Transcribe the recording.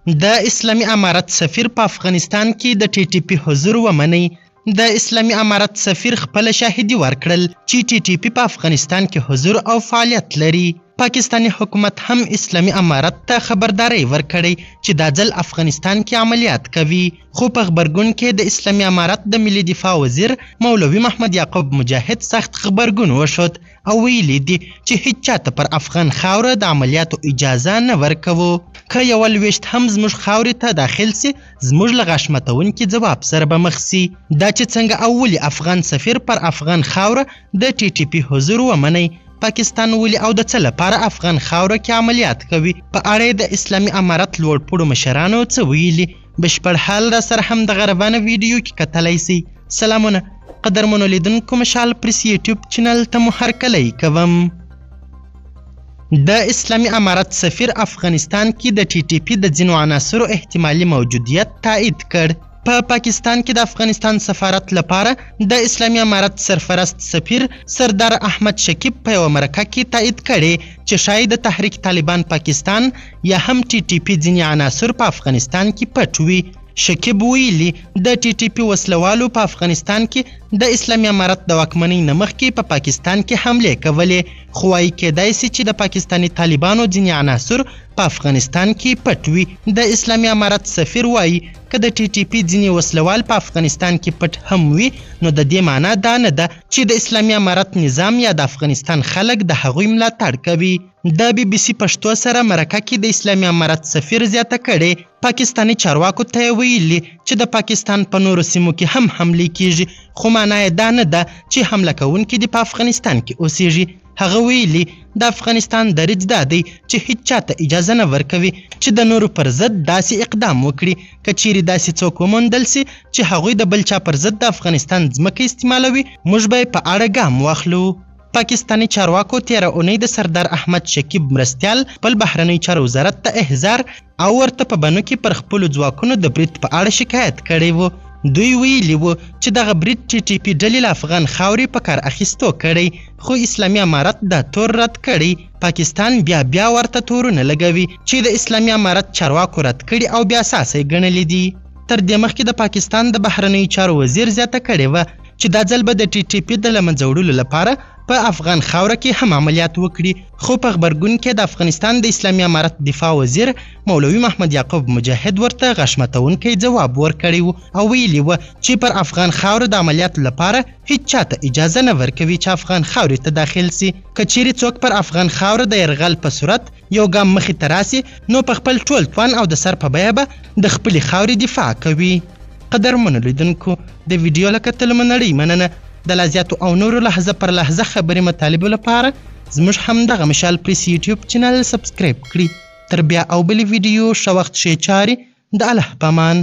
د اسلامي امارت سفیر په افغانستان کې د ټي ټي پی حضور ومني. د اسلامي امارت سفیر خپل شاهدي ورکړل چې ټي ټي پی په افغانستان کې حضور او فعالیت لري. پاکستاني حکومت هم اسلامي امارت ته خبرداري ورکړی چې دا ځل افغانستان کې عملیات کوي. خو په خبرګون کې د اسلامي امارت د ملي دفاع وزیر مولوي محمد یعقوب مجاهد سخت خبرګون وشود او ویلي دي چې هیڅ چاته پر افغان خاوره د عملیاتو اجازه نه ورکوو. که یو لویشت هم زموږ خاورې ته داخل سي زموږ له غاښ ماتونکي ځواب سره به مخ سي. دا چې څنګه اولي افغان سفیر پر افغان خاوره د ټي ټي پی حضور ومني، پاکستان ولې او د څه لپاره افغان خاوره کې عملیات کوي، په اړه د اسلامي امارت لوړپوړو مشرانو څه ویلي، بشپړ حال را سره هم د غربانه ویډیو کې کتلی سي. سلامونه قدرمنو لیدونکو، مشال پریس یوټیوب چینل ته مو هرکلی کوم. د اسلامي امارت سفیر افغانستان کې د ټي ټي پی د ځینو عناصرو احتمالي موجودیت تایید کړ. په پاکستان کې د افغانستان سفارت لپاره د اسلامي امارت سرپرست سفیر سردار احمد شکیب په یوه مرکه کې تایید کړی چې شاید د تحریک طالبان پاکستان یا هم ټي ټي پی ځینې عناصر په افغانستان کې پټ وي. شکیب ویلي د ټي ټي پی وسلوالو په افغانستان کې د اسلامي امارت د واکمنۍ نه مخکې په پاکستان کې حملې کولې، خو وایي کیدای سي چې د پاکستاني طالبانو ځینې عناصر په افغانستان کې پټ وي. د اسلامي امارت سفیر وایي که د ټي ټي پی ځینې وسلوال په افغانستان کې پټ هم وي نو د دې معنا دا نه ده چې د اسلامي امارت نظام یا د افغانستان خلک د هغوی ملاتړ کوي. د بي بي سي پښتو سره مرکه کې د اسلامي امارت سفیر زیاته کړې پاکستاني چارواکو ته یې ویلي چې د پاکستان په نورو سیمو کې هم حملې کیږي، خو معنا یې دا نه ده چې حمله کوونکي دې په افغانستان کې اوسیږي. هغه ویلي د افغانستان دریځ دا دی چې هیڅ چاته اجازه نه ورکوي چې د نورو پر ضد داسې اقدام وکړي. که چیرې داسې څوک وموندل سي چې هغوی د بل چا پر ضد د افغانستان ځمکه استعمالوي، موږ به یې په اړه ګام واخلو. پاکستاني چارواکو تیره اونۍ د سردار احمد شکیب مرستیال خپل بهرنی چارو وزارت ته احضار او ورته په بنو کې پر خپلو ځواکونو د برید په اړه شکایت کړی و. دوی ویلي وو چې دغه برید ټي ټي پی ډلې له افغان خاورې په کار اخیستو کړی، خو اسلامي امارت دا تور رد کړی. پاکستان بیا ورته تورونه لګوي چې د اسلامي امارت چارواکو رد کړي او بیا اساسي ګڼلي دي. تر دې مخکې د پاکستان د بهرنیو چارو وزیر زیاته کړې وه چې دا ځل به د ټي ټي پی د له منځه وړلو لپاره په افغان خاوره کې هم عملیات وکړي. خو په خبرګون کې د افغانستان د اسلامي امارت دفاع وزیر مولوي محمد یعقوب مجاهد ورته غاښ ماتونکی ځواب ورکړی و او ویلي وه چې پر افغان خاوره د عملیاتو لپاره هیڅ چاته اجازه نه ورکوي چې افغان خاورې ته داخل سي. که چیرې څوک پر افغان خاوره د یرغل په صورت یو ګام مخې ته راسي نو په خپل ټول توان او د سر په بیه به د خپلې خاورې دفاع کوي. قدرمنو لیدونکو، د ویډیو له کتلو مو نړۍ مننه. د لا زیاتو او نورو لحظه پر لحظه خبرې مطالبو لپاره زموږ همدغه مشال پریس یوټیوب چینل سبسکرایب کړئ. تر بیا او بلې ویډیو ښه وخت ښې چارې، د الله په امان.